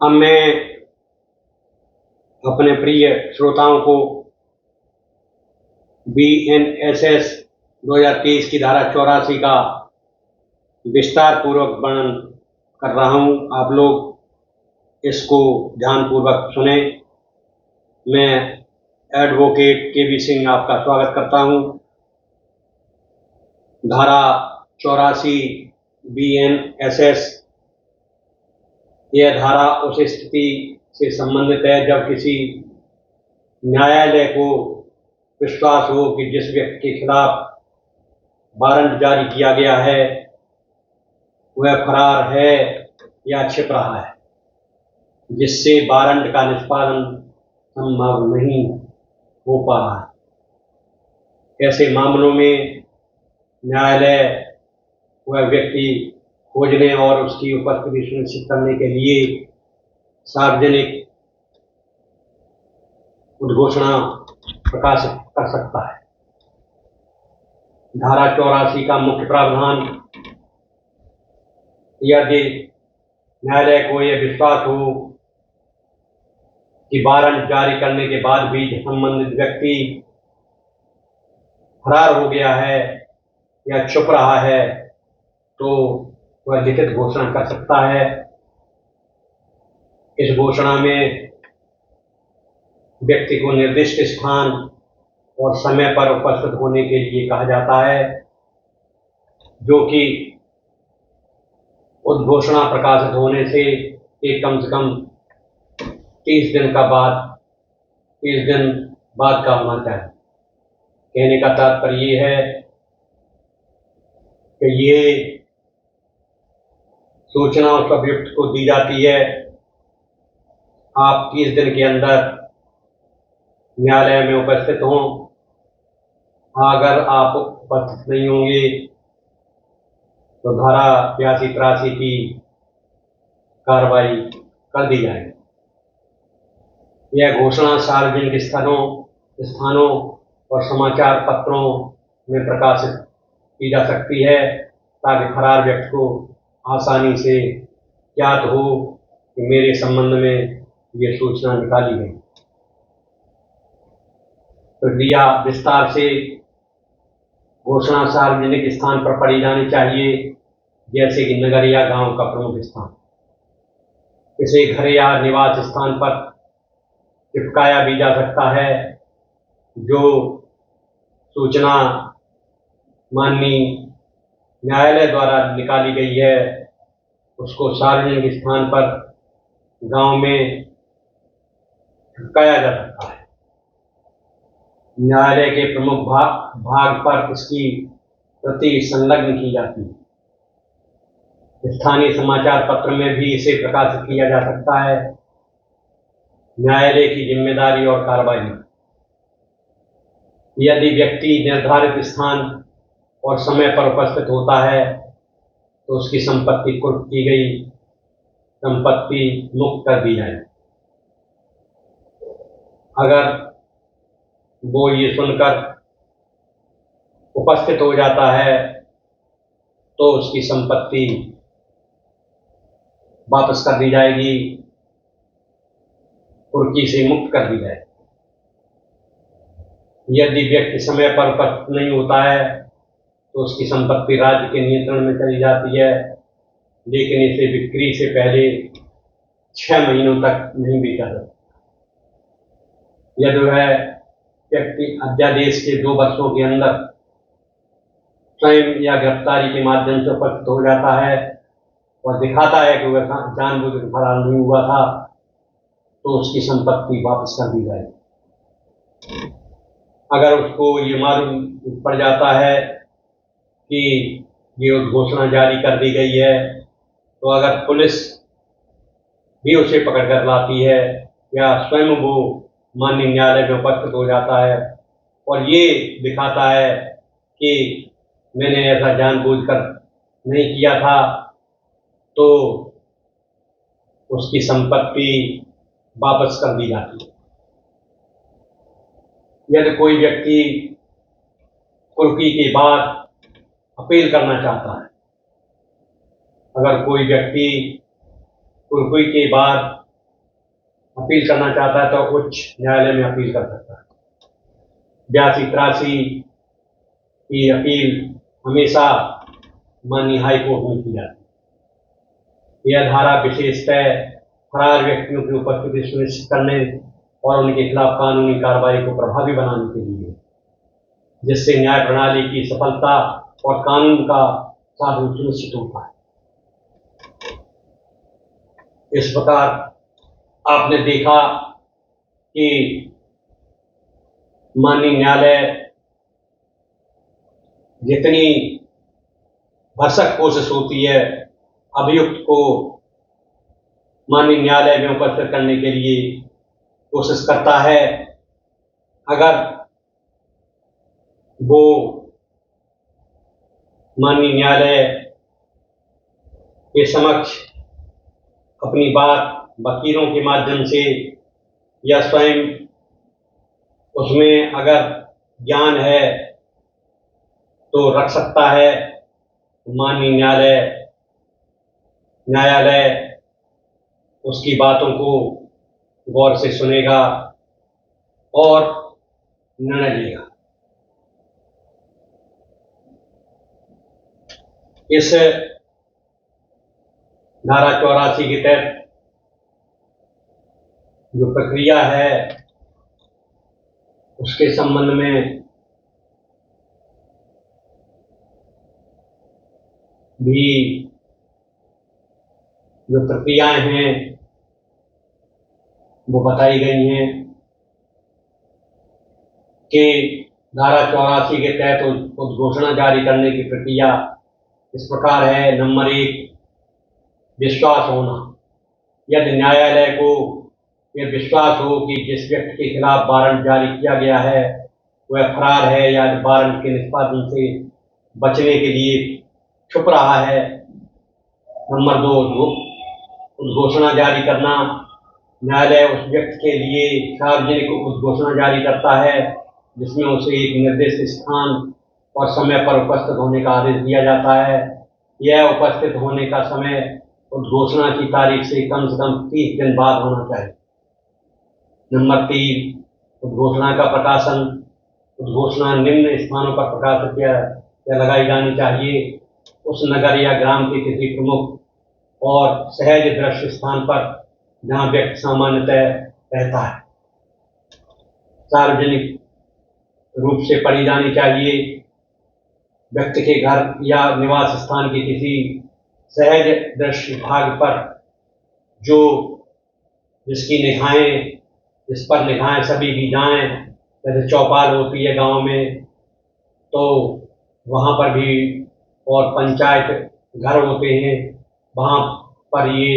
अब मैं अपने प्रिय श्रोताओं को BNSS 2023 की धारा 84 का विस्तार पूर्वक वर्णन कर रहा हूं। आप लोग इसको ध्यानपूर्वक सुने। मैं एडवोकेट KV सिंह आपका स्वागत करता हूं। धारा 84 BNSS यह धारा उस स्थिति से संबंधित है जब किसी न्यायालय को विश्वास हो कि जिस व्यक्ति के खिलाफ वारंट जारी किया गया है वह फरार है या छिप रहा है, जिससे वारंट का निष्पादन संभव नहीं हो पा रहा है। ऐसे मामलों में न्यायालय वह व्यक्ति खोजने और उसकी उपस्थिति सुनिश्चित करने के लिए सार्वजनिक उद्घोषणा प्रकाशित कर सकता है। धारा 84 का मुख्य प्रावधान, यदि न्यायालय को यह विश्वास हो कि वारंट जारी करने के बाद भी संबंधित व्यक्ति फरार हो गया है या छुप रहा है, तो वह लिखित घोषणा कर सकता है। इस घोषणा में व्यक्ति को निर्दिष्ट स्थान और समय पर उपस्थित होने के लिए कहा जाता है, जो कि उद्घोषणा प्रकाशित होने से कम से कम 30 दिन बाद का होना चाहिए। कहने का तात्पर्य ये है कि ये सूचना उस अभियुक्त को दी जाती है। आप 30 दिन के अंदर न्यायालय में उपस्थित हों। अगर आप उपस्थित नहीं होंगे तो धारा 82-83 की कार्रवाई कर दी जाएगी। यह घोषणा सार्वजनिक स्थानों और समाचार पत्रों में प्रकाशित की जा सकती है ताकि फरार व्यक्ति को आसानी से ज्ञात हो कि मेरे संबंध में ये सूचना निकाली गई। प्रक्रिया विस्तार से घोषणा सार्वजनिक स्थान पर पढ़ी जानी चाहिए, जैसे कि नगर या गांव का प्रमुख स्थान। इसे घर या निवास स्थान पर चिपकाया भी जा सकता है। जो सूचना माननीय न्यायालय द्वारा निकाली गई है उसको सार्वजनिक स्थान पर गांव में चिपकाया जा सकता है। न्यायालय के प्रमुख भाग पर इसकी प्रति संलग्न की जाती है। स्थानीय समाचार पत्र में भी इसे प्रकाशित किया जा सकता है। न्यायालय की जिम्मेदारी और कार्रवाई, यदि व्यक्ति निर्धारित स्थान और समय पर उपस्थित होता है तो उसकी संपत्ति कुर्क की गई संपत्ति मुक्त कर दी जाए। अगर वो ये सुनकर उपस्थित हो जाता है तो उसकी संपत्ति वापस कर दी जाएगी, कुर्की से मुक्त कर दी जाएगी। यदि व्यक्ति समय पर उपस्थित नहीं होता है तो उसकी संपत्ति राज्य के नियंत्रण में चली जाती है, लेकिन इसे बिक्री से पहले 6 महीनों तक नहीं बेचा जाता। यदि वह व्यक्ति अध्यादेश के 2 वर्षों के अंदर स्वयं या गिरफ्तारी के माध्यम से उपस्थित हो जाता है और दिखाता है कि वह जानबूझकर फरार नहीं हुआ था, तो उसकी संपत्ति वापस कर दी जाएगी। अगर उसको ये मालूम पड़ जाता है कि ये उद्घोषणा जारी कर दी गई है, तो अगर पुलिस भी उसे पकड़ कर लाती है या स्वयं वो माननीय न्यायालय में उपस्थित हो जाता है और ये दिखाता है कि मैंने ऐसा जानबूझकर नहीं किया था, तो उसकी संपत्ति वापस कर दी जाती है। यदि कोई व्यक्ति कुर्की के बाद अपील करना चाहता है, अगर कोई व्यक्ति कुर्की के बाद अपील करना चाहता है तो उच्च न्यायालय में अपील कर सकता है। 82-83 की अपील हमेशा माननीय हाई कोर्ट में की जाती है। यह धारा विशेषतः फरार व्यक्तियों की उपस्थिति सुनिश्चित करने और उनके खिलाफ कानूनी कार्रवाई को प्रभावी बनाने के लिए, जिससे न्याय प्रणाली की सफलता और कानून का शासन सुनिश्चित होता है। इस प्रकार आपने देखा कि माननीय न्यायालय जितनी भरसक कोशिश होती है अभियुक्त को माननीय न्यायालय में उपस्थित करने के लिए कोशिश करता है। अगर वो माननीय न्यायालय के समक्ष अपनी बात वकीलों के माध्यम से या स्वयं उसमें अगर ज्ञान है तो रख सकता है, माननीय न्यायालय उसकी बातों को गौर से सुनेगा और निर्णय लेगा। इस धारा 84 के तहत जो प्रक्रिया है उसके संबंध में भी जो प्रक्रियाएं हैं वो बताई गई हैं कि धारा 84 के तहत उद्घोषणा जारी करने की प्रक्रिया इस प्रकार है। नंबर 1, विश्वास होना। यदि न्यायालय को यह विश्वास हो कि जिस व्यक्ति के खिलाफ वारंट जारी किया गया है वह फरार है या वारंट के निष्पादन से बचने के लिए छुप रहा है। नंबर 2, उद्घोषणा जारी करना। न्यायालय उस व्यक्ति के लिए सार्वजनिक उद्घोषणा जारी करता है जिसमें उसे एक निर्दिष्ट स्थान और समय पर उपस्थित होने का आदेश दिया जाता है। यह उपस्थित होने का समय उद्घोषणा की तारीख से कम 30 दिन बाद होना चाहिए। नंबर 3, उद्घोषणा का प्रकाशन। उद्घोषणा निम्न स्थानों पर प्रकाशित या लगाई जानी चाहिए: उस नगर या ग्राम के किसी प्रमुख और सहज दृश्य स्थान पर जहां व्यक्ति सामान्यतः रहता है। सार्वजनिक रूप से पढ़ी जानी चाहिए। व्यक्ति के घर या निवास स्थान के किसी सहज दृश्य भाग पर जिस पर निगाहें सभी की जाएं। जैसे चौपाल होती है गांव में तो वहां पर भी, और पंचायत घर होते हैं वहां पर ये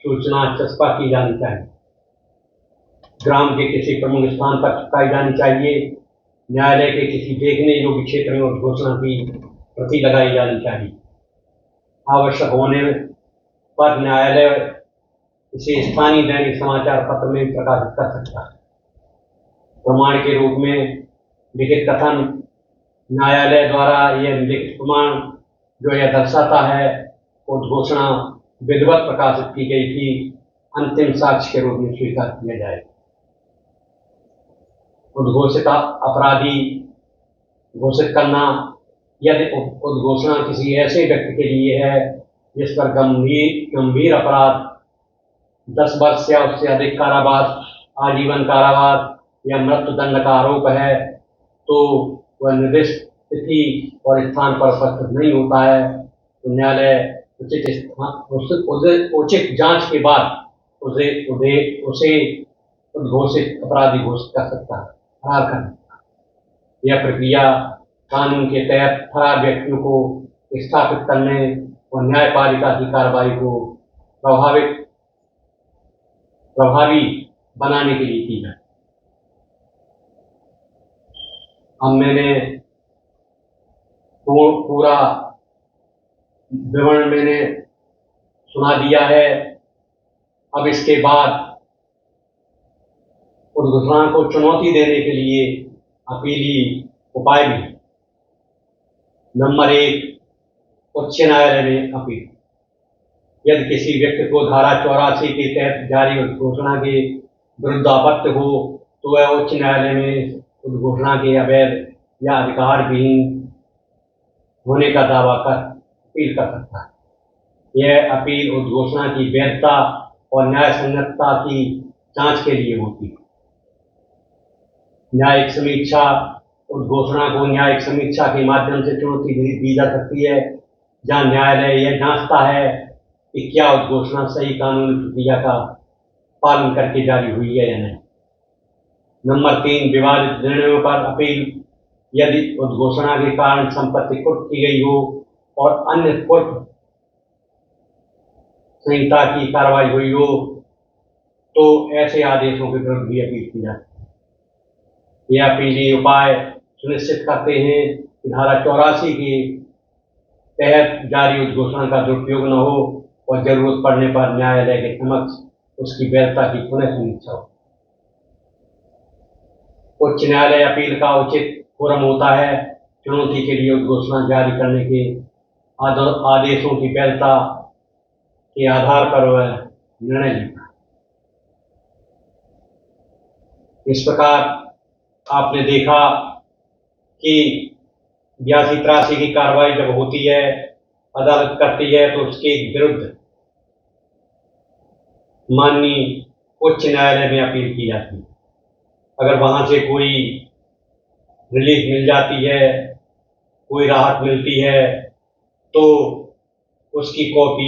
सूचना चस्पा की जानी चाहिए। ग्राम के किसी प्रमुख स्थान पर चिपकाई जानी चाहिए। न्यायालय के किसी देखने योग्य क्षेत्र में उद्घोषणा की प्रति लगाई जानी चाहिए। आवश्यक होने पर न्यायालय इसे स्थानीय दैनिक समाचार पत्र में प्रकाशित कर सकता है। प्रमाण के रूप में लिखित कथन। न्यायालय द्वारा यह लिखित प्रमाण जो यह दर्शाता है उद्घोषणा विधिवत प्रकाशित की गई थी, अंतिम साक्ष्य के रूप में स्वीकार किया जाएगा। उद्घोषित अपराधी घोषित करना। यदि उद्घोषणा किसी ऐसे व्यक्ति के लिए है जिस पर गंभीर अपराध 10 वर्ष या उससे अधिक कारावास, आजीवन कारावास या मृत्युदंड का आरोप है तो वह निर्दिष्ट तिथि और स्थान पर उपस्थित नहीं होता है तो न्यायालय उचित जांच के बाद उसे उद्घोषित अपराधी घोषित कर सकता है, फरार कर सकता है। यह प्रक्रिया कानून के तहत फरार व्यक्तियों को स्थापित करने और न्यायपालिका की कार्रवाई को प्रभावी बनाने के लिए की जाए। अब मैंने पूरा विवरण मैंने सुना दिया है। अब इसके बाद उद्घोषणा को चुनौती देने के लिए अपीली उपाय भी। नंबर 1, उच्च न्यायालय में अपील। यदि किसी व्यक्ति को धारा 84 के तहत जारी उद्घोषणा के विरुद्ध आपत्ति हो तो वह उच्च न्यायालय में उस घोषणा के अवैध या अधिकारविहीन होने का दावा कर अपील कर सकता है। यह अपील उस घोषणा की वैधता और न्याय संगतता की जांच के लिए होती है। न्यायिक समीक्षा उस घोषणा को न्यायिक समीक्षा के माध्यम से चुनौती दी जा सकती है, जहां न्यायालय यह जांचता है कि क्या उस घोषणा सही कानूनी प्रक्रिया का पालन करके जारी हुई है या नहीं। नंबर 3, विवादित निर्णयों पर अपील। यदि उस घोषणा के कारण संपत्ति कुर्क की गई हो और अन्य कुर्क संहिता की कार्रवाई हुई हो तो ऐसे आदेशों के विरुद्ध भी अपील की जाती है। ये अपीली उपाय सुनिश्चित करते हैं कि धारा 84 के तहत जारी उस घोषणा का दुरुपयोग न हो और जरूरत पड़ने पर न्यायालय के समक्ष उसकी वैधता की पुनः समीक्षा हो। उच्च न्यायालय अपील का उचित फोरम होता है। चुनौती के लिए उस घोषणा जारी करने के आदेशों की वैधता के आधार पर वह निर्णय लेता है। इस प्रकार आपने देखा कि 82-83 की कार्रवाई जब होती है, अदालत करती है, तो उसके विरुद्ध माननीय उच्च न्यायालय में अपील की जाती है। अगर वहां से कोई रिलीफ मिल जाती है, कोई राहत मिलती है, तो उसकी कॉपी